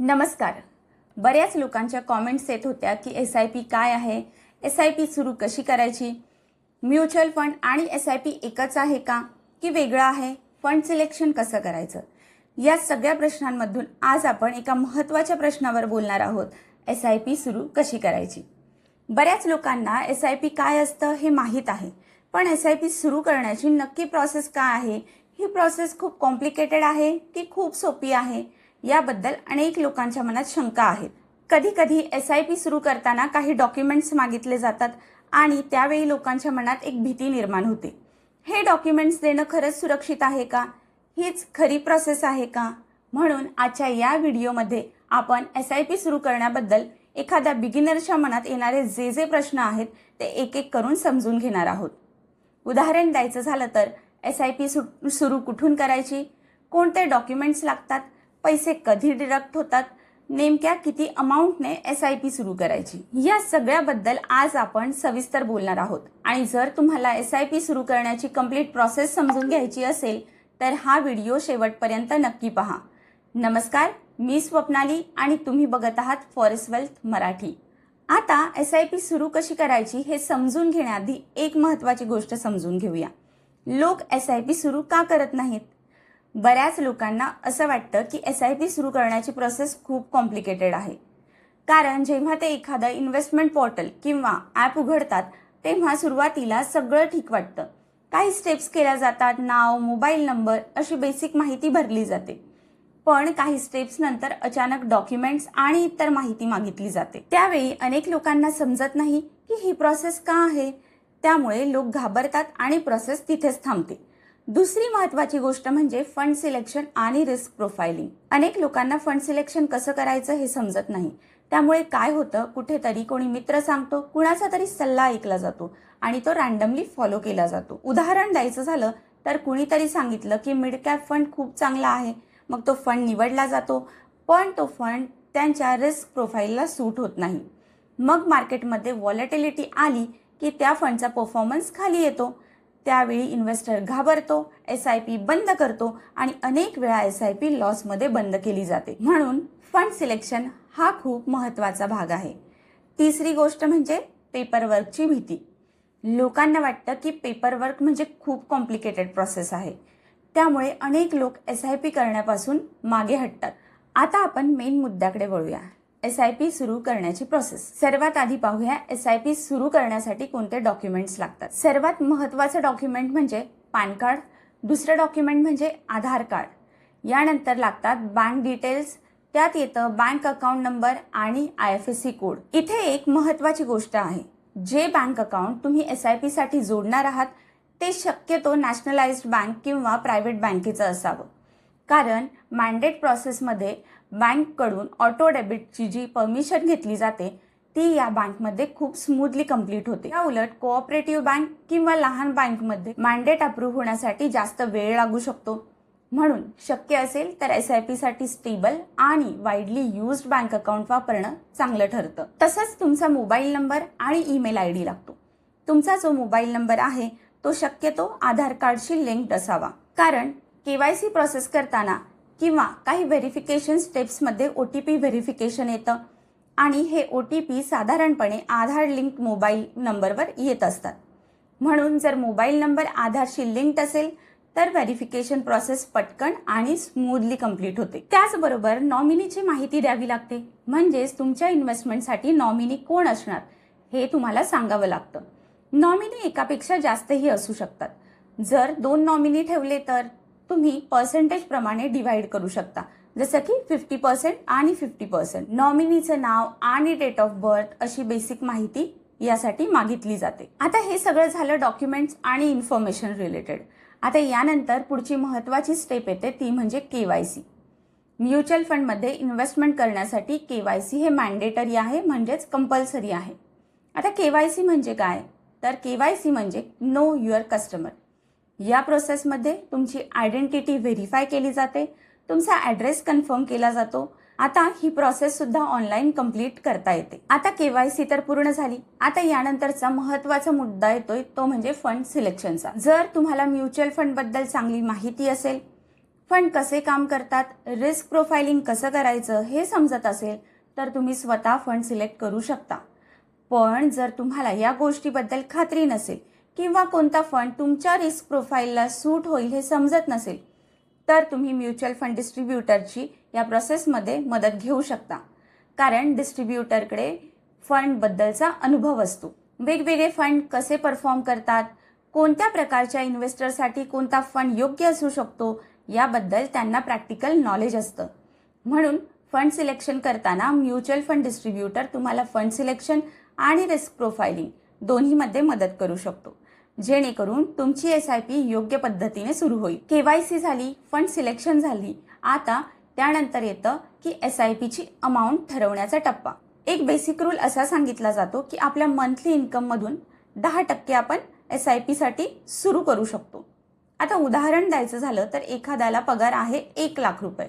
नमस्कार. बऱ्याच लोकांच्या कॉमेंट्स येत होत्या की SIP काय आहे, SIP सुरू कशी करायची, म्युच्युअल फंड आणि SIP एकच आहे का की वेगळं आहे, फंड सिलेक्शन कसं करायचं. या सगळ्या प्रश्नांमधून आज आपण एका महत्त्वाच्या प्रश्नावर बोलणार आहोत, SIP सुरू कशी करायची. बऱ्याच लोकांना SIP काय असतं हे माहीत आहे, पण SIP सुरू करण्याची नक्की प्रोसेस काय आहे, ही प्रोसेस खूप कॉम्प्लिकेटेड आहे की खूप सोपी आहे, याबद्दल अनेक लोकांच्या मनात शंका आहेत. कधी कधी SIP सुरू करताना काही डॉक्युमेंट्स मागितले जातात आणि त्यावेळी लोकांच्या मनात एक भीती निर्माण होते. हे डॉक्युमेंट्स देणं खरंच सुरक्षित आहे का, हीच खरी प्रोसेस आहे का. म्हणून आजच्या या व्हिडिओमध्ये आपण SIP सुरू करण्याबद्दल एखाद्या बिगिनरच्या मनात येणारे जे जे प्रश्न आहेत ते एक एक करून समजून घेणार आहोत. उदाहरण द्यायचं झालं तर SIP सुरू कुठून करायची, कोणते डॉक्युमेंट्स लागतात, पैसे कधी डिडक्ट होतात, नेमक्या किती अमाऊंटने SIP सुरू करायची, या सगळ्याबद्दल आज आपण सविस्तर बोलणार आहोत. आणि जर तुम्हाला SIP सुरू करण्याची कंप्लीट प्रोसेस समजून घ्यायची असेल तर हा व्हिडिओ शेवटपर्यंत नक्की पहा. नमस्कार, मी स्वप्नाली आणि तुम्ही बघत आहात फॉरेस्ट वेल्थ मराठी. आता SIP सुरू कशी करायची हे समजून घेण्याआधी एक महत्त्वाची गोष्ट समजून घेऊया. लोक SIP सुरू का करत नाहीत. बऱ्याच लोकांना असं वाटतं की SIP सुरू करण्याची प्रोसेस खूप कॉम्प्लिकेटेड आहे, कारण जेव्हा ते एखादं इन्व्हेस्टमेंट पोर्टल किंवा ॲप उघडतात तेव्हा सुरुवातीला सगळं ठीक वाटतं. काही स्टेप्स केल्या जातात, नाव, मोबाईल नंबर अशी बेसिक माहिती भरली जाते. पण काही स्टेप्स नंतर अचानक डॉक्युमेंट्स आणि इतर माहिती मागितली जाते. त्यावेळी अनेक लोकांना समजत नाही की ही प्रोसेस का आहे, त्यामुळे लोक घाबरतात आणि प्रोसेस तिथेच थांबते. दुसरी महत्त्वाची गोष्ट म्हणजे फंड सिलेक्शन आणि रिस्क प्रोफाइलिंग. अनेक लोकांना फंड सिलेक्शन कसं करायचं हे समजत नाही. त्यामुळे काय होतं, कुठेतरी कोणी मित्र सांगतो, कुणाचा तरी सल्ला ऐकला जातो आणि तो रँडमली फॉलो केला जातो. उदाहरण द्यायचं झालं तर कुणीतरी सांगितलं की मिड कॅप फंड खूप चांगला आहे, मग तो फंड निवडला जातो, पण तो फंड त्यांच्या रिस्क प्रोफाईलला सूट होत नाही. मग मार्केटमध्ये व्हॉलेटिलिटी आली की त्या फंडचा परफॉर्मन्स खाली येतो. त्यावेळी इन्व्हेस्टर घाबरतो, SIP बंद करतो आणि अनेक वेळा SIP लॉसमध्ये बंद केली जाते. म्हणून फंड सिलेक्शन हा खूप महत्त्वाचा भाग आहे. तिसरी गोष्ट म्हणजे पेपरवर्कची भीती. लोकांना वाटतं की पेपरवर्क म्हणजे खूप कॉम्प्लिकेटेड प्रोसेस आहे, त्यामुळे अनेक लोक SIP करण्यापासून मागे हटतात. आता आपण मेन मुद्द्याकडे वळूया, SIP सुरू करण्याची प्रोसेस. सर्वात आधी पाहूया SIP सुरू करण्यासाठी कोणते डॉक्युमेंट्स लागतात. सर्वात महत्त्वाचं डॉक्युमेंट म्हणजे पॅन कार्ड, दुसरं डॉक्युमेंट म्हणजे आधार कार्ड, यानंतर लागतात बँक डिटेल्स, त्यात येतं बँक अकाउंट नंबर आणि IFSC कोड. इथे एक महत्त्वाची गोष्ट आहे, जे बँक अकाउंट तुम्ही SIP साठी जोडणार आहात ते शक्यतो नॅशनलाइज्ड बँक किंवा प्रायव्हेट बँकेचं असावं, कारण मॅन्डेट प्रोसेसमध्ये बँककडून ऑटो डेबिटची जी परमिशन घेतली जाते ती या बँकमध्ये खूप स्मूथली कंप्लीट होते. या उलट कोऑपरेटिव्ह बँक किंवा लहान बँकमध्ये मॅन्डेट अप्रूव्ह होण्यासाठी जास्त वेळ लागू शकतो. म्हणून शक्य असेल तर SIP साठी स्टेबल आणि वाईडली युज्ड बँक अकाउंट वापरणं चांगलं ठरतं. तसंच तुमचा मोबाईल नंबर आणि ईमेल ID लागतो. तुमचा जो मोबाईल नंबर आहे तो शक्यतो आधार कार्डशी लिंक्ड असावा, कारण KYC प्रोसेस करताना किंवा काही व्हेरिफिकेशन स्टेप्समध्ये OTP व्हेरिफिकेशन येतं आणि हे OTP साधारणपणे आधार लिंक मोबाईल नंबरवर येत असतात. म्हणून जर मोबाईल नंबर आधारशी लिंक्ड असेल तर व्हेरिफिकेशन प्रोसेस पटकन आणि स्मूथली कंप्लीट होते. त्याचबरोबर नॉमिनीची माहिती द्यावी लागते, म्हणजेच तुमच्या इन्व्हेस्टमेंटसाठी नॉमिनी कोण असणार हे तुम्हाला सांगावं लागतं. नॉमिनी एकापेक्षा जास्तही असू शकतात. जर 2 नॉमिनी ठेवले तर तुम्ही पर्सेंटेज प्रमाणे डिवाइड करू शकता, जसं की 50% आणि 50%. नॉमिनीचं नाव आणि डेट ऑफ बर्थ अशी बेसिक माहिती यासाठी मागितली जाते. आता हे सगळं झालं डॉक्युमेंट्स आणि इन्फॉर्मेशन रिलेटेड. आता यानंतर पुढची महत्त्वाची स्टेप येते ती म्हणजे KYC. म्युच्युअल फंडमध्ये इन्व्हेस्टमेंट करण्यासाठी KYC हे मॅन्डेटरी आहे, म्हणजेच कंपल्सरी आहे. आता KYC म्हणजे काय, तर KYC म्हणजे नो युअर कस्टमर. या प्रोसेसमध्ये तुमची आयडेंटिटी व्हेरीफाय केली जाते, तुमचा ॲड्रेस कन्फर्म केला जातो. आता ही प्रोसेस सुद्धा ऑनलाईन कंप्लीट करता येते. आता KYC तर पूर्ण झाली. आता यानंतरचा महत्त्वाचा मुद्दा येतोय तो म्हणजे फंड सिलेक्शनचा. जर तुम्हाला म्युच्युअल फंड बद्दल चांगली माहिती असेल, फंड कसे काम करतात, रिस्क प्रोफाइलिंग कसं करायचं हे समजत असेल तर तुम्ही स्वतः फंड सिलेक्ट करू शकता. पण जर तुम्हाला या गोष्टीबद्दल खात्री नसेल किंवा कोणता फंड तुमच्या रिस्क प्रोफाईलला सूट होईल हे समजत नसेल तर तुम्ही म्युच्युअल फंड डिस्ट्रीब्युटरची या प्रोसेसमध्ये मदत घेऊ शकता. कारण डिस्ट्रीब्युटरकडे फंडबद्दलचा अनुभव असतो. वेगवेगळे फंड कसे परफॉर्म करतात, कोणत्या प्रकारच्या इन्व्हेस्टरसाठी कोणता फंड योग्य असू शकतो याबद्दल त्यांना प्रॅक्टिकल नॉलेज असतं. म्हणून फंड सिलेक्शन करताना म्युच्युअल फंड डिस्ट्रीब्युटर तुम्हाला फंड सिलेक्शन आणि रिस्क प्रोफाइलिंग दोन्हीमध्ये मदत करू शकतो, जेणेकरून तुमची SIP योग्य पद्धतीने सुरू होईल. KYC झाली, फंड सिलेक्शन झाली. आता त्यानंतर येतं की SIPची अमाऊंट ठरवण्याचा टप्पा. एक बेसिक रूल असा सांगितला जातो की आपल्या मंथली इन्कममधून 10% आपण SIP साठी सुरू करू शकतो. आता उदाहरण द्यायचं झालं तर एखाद्याला पगार आहे 1 लाख रुपये,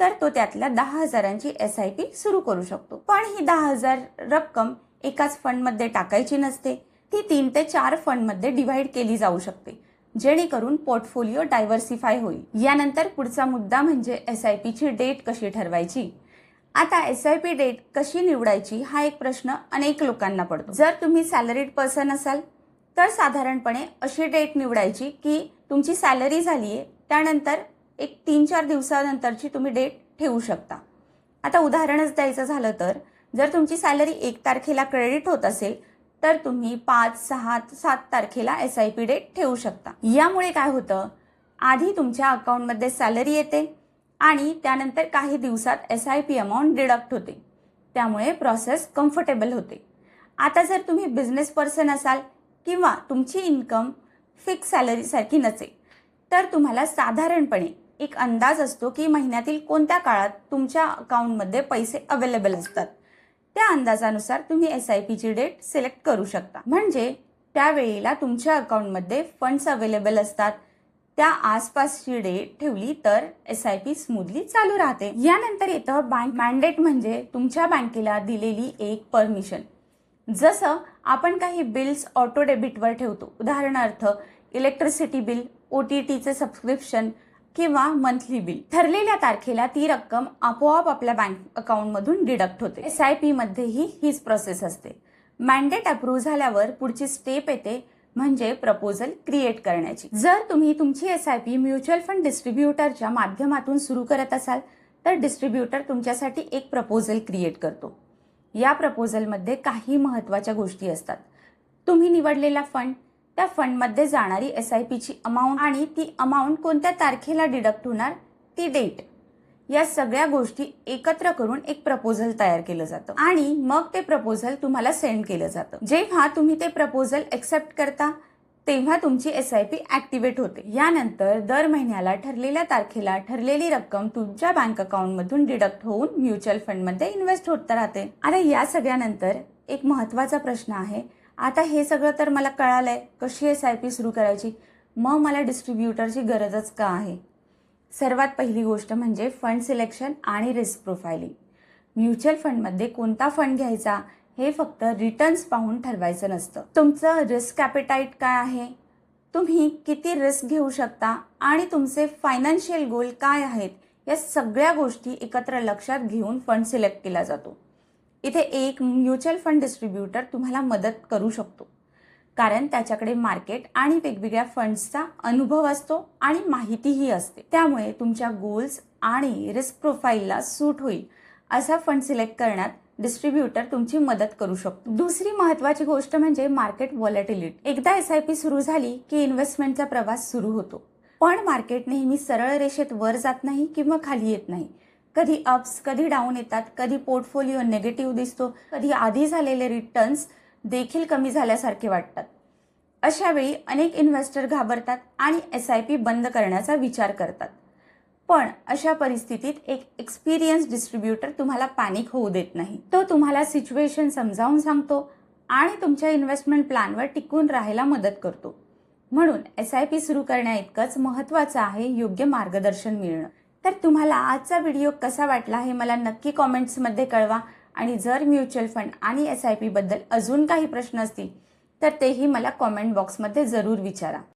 तर तो त्यातल्या 10,000ची SIP सुरू करू शकतो. पण ही 10,000 रक्कम एकाच फंडमध्ये टाकायची नसते. ती 3 ते 4 फंडमध्ये डिव्हाइड केली जाऊ शकते, जेणेकरून पोर्टफोलिओ डायव्हर्सिफाय होईल. यानंतर पुढचा मुद्दा म्हणजे SIPची डेट कशी ठरवायची. आता SIP डेट कशी निवडायची हा एक प्रश्न अनेक लोकांना पडतो. जर तुम्ही सॅलरीड पर्सन असाल तर साधारणपणे अशी डेट निवडायची की तुमची सॅलरी झालीये त्यानंतर एक 3-4 दिवसानंतरची तुम्ही डेट ठेवू शकता. आता उदाहरणच द्यायचं झालं तर जर तुमची सॅलरी 1 तारखेला क्रेडिट होत असेल तर तुम्ही 5, 6, 7 तारखेला SIP डेट ठेवू शकता. यामुळे काय होतं, आधी तुमच्या अकाउंटमध्ये सॅलरी येते आणि त्यानंतर काही दिवसात SIP अमाऊंट डिडक्ट होते. त्यामुळे प्रोसेस कम्फर्टेबल होते. आता जर तुम्ही बिझनेस पर्सन असाल किंवा तुमची इन्कम फिक्स सॅलरीसारखी नसेल तर तुम्हाला साधारणपणे एक अंदाज असतो की महिन्यातील कोणत्या काळात तुमच्या अकाउंटमध्ये पैसे अवेलेबल असतात. त्या अंदाजानुसार तुम्ही SIPची डेट सिलेक्ट करू शकता. म्हणजे त्यावेळेला तुमच्या अकाउंटमध्ये फंड्स अवेलेबल असतात. त्या आसपासची डेट ठेवली तर SIP स्मूथली चालू राहते. यानंतर येतं बँक मॅन्डेट, म्हणजे तुमच्या बँकेला दिलेली एक परमिशन. जसं आपण काही बिल्स ऑटो डेबिटवर ठेवतो, उदाहरणार्थ इलेक्ट्रिसिटी बिल, OTTचे सबस्क्रिप्शन किंवा मंथली बिल. ठरलेल्या तारखेला ती रक्कम आपोआप आपल्या बँक अकाउंटमधून डिडक्ट होते. SIP मध्येही हीच प्रोसेस असते. मॅन्डेट अप्रूव्ह झाल्यावर पुढची स्टेप येते म्हणजे प्रपोजल क्रिएट करण्याची. जर तुम्ही तुमची SIP म्युच्युअल फंड डिस्ट्रीब्युटरच्या माध्यमातून सुरू करत असाल तर डिस्ट्रीब्युटर तुमच्यासाठी एक प्रपोजल क्रिएट करतो. या प्रपोजलमध्ये काही महत्त्वाच्या गोष्टी असतात. तुम्ही निवडलेला फंड, त्या फंडमध्ये जाणारी SIPची अमाऊंट आणि ती अमाऊंट कोणत्या तारखेला डिडक्ट होणार ती डेट, या सगळ्या गोष्टी एकत्र करून एक प्रपोजल तयार केलं जातं आणि मग ते प्रपोजल तुम्हाला सेंड केलं जातं. जेव्हा तुम्ही ते प्रपोजल एक्सेप्ट करता तेव्हा तुमची SIP ऍक्टिव्हेट होते. यानंतर दर महिन्याला ठरलेल्या तारखेला ठरलेली रक्कम तुमच्या बँक अकाउंटमधून डिडक्ट होऊन म्युच्युअल फंडमध्ये इन्व्हेस्ट होत राहते. आता या सगळ्यानंतर एक महत्त्वाचा प्रश्न आहे, आता हे सगळं तर मला कळालंय कशी SIP सुरू करायची, मग मला डिस्ट्रीब्युटरची गरजच का आहे. सर्वात पहिली गोष्ट म्हणजे फंड सिलेक्शन आणि रिस्क प्रोफाइलिंग. म्युच्युअल फंडमध्ये कोणता फंड घ्यायचा हे फक्त रिटर्न्स पाहून ठरवायचं नसतं. तुमचं रिस्क ॲपेटाईट काय आहे, तुम्ही किती रिस्क घेऊ शकता आणि तुमचे फायनान्शियल गोल काय आहेत, या सगळ्या गोष्टी एकत्र लक्षात घेऊन फंड सिलेक्ट केला जातो. इथे एक म्युच्युअल फंड डिस्ट्रीब्युटर तुम्हाला मदत करू शकतो, कारण त्याच्याकडे मार्केट आणि वेगवेगळ्या फंड्सचा अनुभव असतो आणि माहितीही असते. त्यामुळे तुमच्या गोल्स आणि रिस्क प्रोफाईलला सूट होईल असा फंड सिलेक्ट करण्यात डिस्ट्रीब्युटर तुमची मदत करू शकतो. दुसरी महत्त्वाची गोष्ट म्हणजे मार्केट व्हॉलॅटिलिटी. एकदा SIP सुरू झाली की इन्व्हेस्टमेंटचा प्रवास सुरू होतो. पण मार्केट नेहमी सरळ रेषेत वर जात नाही किंवा खाली येत नाही. कधी अप्स, कधी डाऊन येतात, कधी पोर्टफोलिओ नेगेटिव्ह दिसतो, कधी आधी झालेले रिटर्न्स देखील कमी झाल्यासारखे वाटतात. अशा वेळी अनेक इन्व्हेस्टर घाबरतात आणि SIP बंद करण्याचा विचार करतात. पण अशा परिस्थितीत एक एक्सपिरियन्स डिस्ट्रीब्युटर तुम्हाला पॅनिक होऊ देत नाही. तो तुम्हाला सिच्युएशन समजावून सांगतो आणि तुमच्या इन्व्हेस्टमेंट प्लॅनवर टिकून राहायला मदत करतो. म्हणून SIP सुरू करण्याइतकंच महत्त्वाचं आहे योग्य मार्गदर्शन मिळणं. तर तुम्हाला आजचा व्हिडिओ कसा वाटला हे मला नक्की कॉमेंट्समध्ये कळवा आणि जर म्युच्युअल फंड आणि SIP बद्दल अजून काही प्रश्न असतील तर तेही मला कॉमेंट बॉक्समध्ये जरूर विचारा.